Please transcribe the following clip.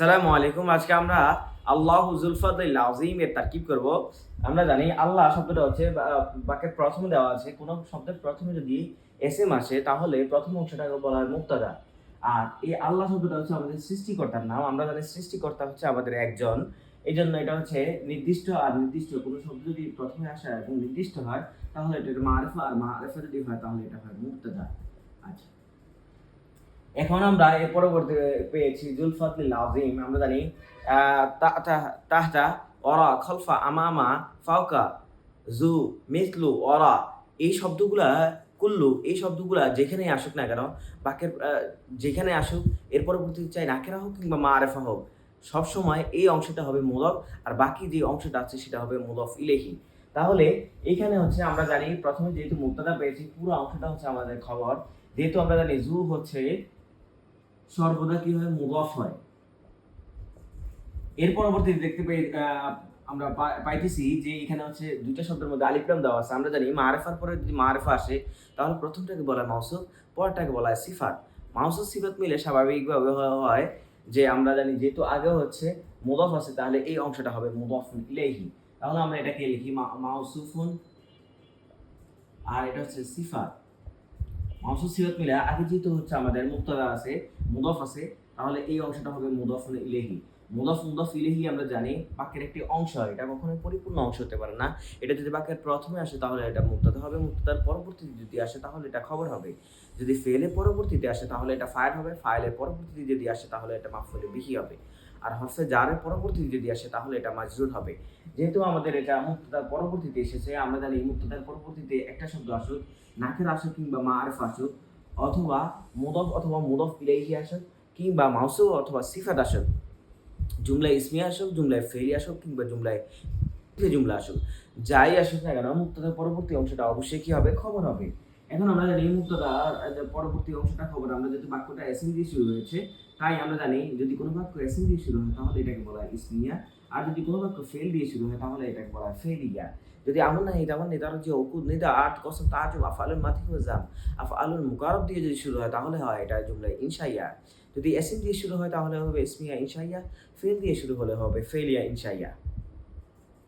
আসসালামু আলাইকুম। আজকে আমরা আল্লাহু যুল ফাদলিল আযীম এর তারকিব করব। আমরা জানি আল্লাহ শব্দটা হচ্ছে বাক্যের প্রথমে দেওয়া আছে। কোন শব্দের প্রথমে যদি এসএম আসে তাহলে প্রথম অংশটাকে বলা হয় মুবতাদা। আর এই আল্লাহ শব্দটা হচ্ছে আমাদের সৃষ্টিকর্তার নাম। আমরা জানি সৃষ্টিকর্তা হচ্ছে আমাদের একজন। এজন্য এটা হচ্ছে নির্দিষ্ট আর নির্দিষ্ট কোন শব্দ যদি প্রথমে আসে এবং নির্দিষ্ট হয় তাহলে এটা মারিফা, আর মারিফা যদি হয় তাহলে এটা হয় মুবতাদা। আচ্ছা, এখন আমরা এর পরবর্তী পেয়েছি জুলফাতুল আযীম। আমরা জানি তাহতা, ওরা, খলফা, আমামা, ফাওকা, জু, মিসলু, ওরা, এই শব্দগুলা কুল্লু, এই শব্দগুলা যেখানেই আসুক না কেন, বাক্যের যেখানে আসুক, এর পরবর্তীতে চাই নাকেরা হোক কিংবা মারেফা হোক, সবসময় এই অংশটা হবে মুদাফ আর বাকি যে অংশটা আছে সেটা হবে মুদাফ ইলাইহি। তাহলে এইখানে হচ্ছে আমরা জানি প্রথমে যেহেতু মুবতাদা পেয়েছি, পুরো অংশটা হচ্ছে আমাদের খবর। যেহেতু আমরা জানি জু হচ্ছে সর্বদা কি হয়, মুদাফ হয়। এর পরবর্তীতে দেখতে পাই আমরা পাইতেছি যে এখানে হচ্ছে দুইটা শব্দের মধ্যে আলিফ লাম দেওয়া আছে। আমরা জানি মারিফার পরে যদি মারিফা আসে তাহলে প্রথমটাকে বলা হয় মাউসুফ, পরেরটাকে বলা হয় সিফাত। মাউসুফ সিফাত মিলে স্বাভাবিকভাবে হয় যে আমরা জানি যেহেতু আগে হচ্ছে মুদাফ আছে তাহলে এই অংশটা হবে মুদাফুন ইলাইহি। তাহলে আমরা এটাকে লিখি মাউসুফুন, আর এটা হচ্ছে সিফাত। মাউসুফ সিফাত মিলে আগে যেহেতু হচ্ছে আমাদের মুবতাদা আছে, মুদাফ আছে, তাহলে এই অংশটা হবে মুদাফুন ইলাইহি। মুদাফ ইলাইহি আমরা জানি বাক্যের একটি অংশ, এটা কখনোই পরিপূর্ণ অংশ হতে পারে না। এটা যদি বাক্যের প্রথমে আসে তাহলে এটা মুবতাদা হবে, মুবতাদার পরবর্তীতে যদি আসে তাহলে এটা খবর হবে। যদি ফেলের পরবর্তীতে আসে তাহলে এটা ফাইল হবে, ফাইলের পরবর্তীতে যদি আসে তাহলে এটা মাফউলে বিহি হবে। আর হরফে জারের পরবর্তীতে যদি আসে তাহলে এটা মাজরুর হবে। যেহেতু আমাদের এটা মুবতাদার পরবর্তীতে এসেছে, আমরা জানি মুবতাদার পরবর্তীতে একটা শব্দ আসুক, নাকের আসুক কিংবা মারিফা আসুক, অথবা মুদাফ ইলাইহি আসুক, কিংবা মাউসুফ অথবা সিফাত আসুক, জুমলায় ইসমিয়া আসুক, জুমলায় ফেলি আসুক, কিংবা জুমলায় জুমলা আসুক, যাই আসুক না কেন মুবতাদার পরবর্তী অংশটা অবশ্যই কি হবে, খবর হবে। এখন আমরা জানি মুবতাদার পরবর্তী অংশটা খবর। আমরা যেহেতু বাক্যটা এসএম দিয়ে শুরু হয়েছে, তাই আমরা জানি যদি কোনো বাক্য এসএম দিয়ে শুরু হয় তাহলে এটাকে বলা হয় ইসমিয়া, আর যদি কোনো বাক্য ফেল দিয়ে শুরু হয় তাহলে এটাকে বলা হয় ফেলিয়া। যদি আমন না এটা মানে তার যে উকুদ নিদা আট কসম তাজুব আফআলুল মাথি ওয়া জাম, আফআলুল মুকাররব দিয়ে যদি শুরু হয় তাহলে হয় এটা জুমলা ইনশাইয়া। যদি এসএম দিয়ে শুরু হয় তাহলে হবে ইসমিয়া ইনশাইয়া, ফেল দিয়ে শুরু হলে হবে ফেলিয়া ইনশাইয়া।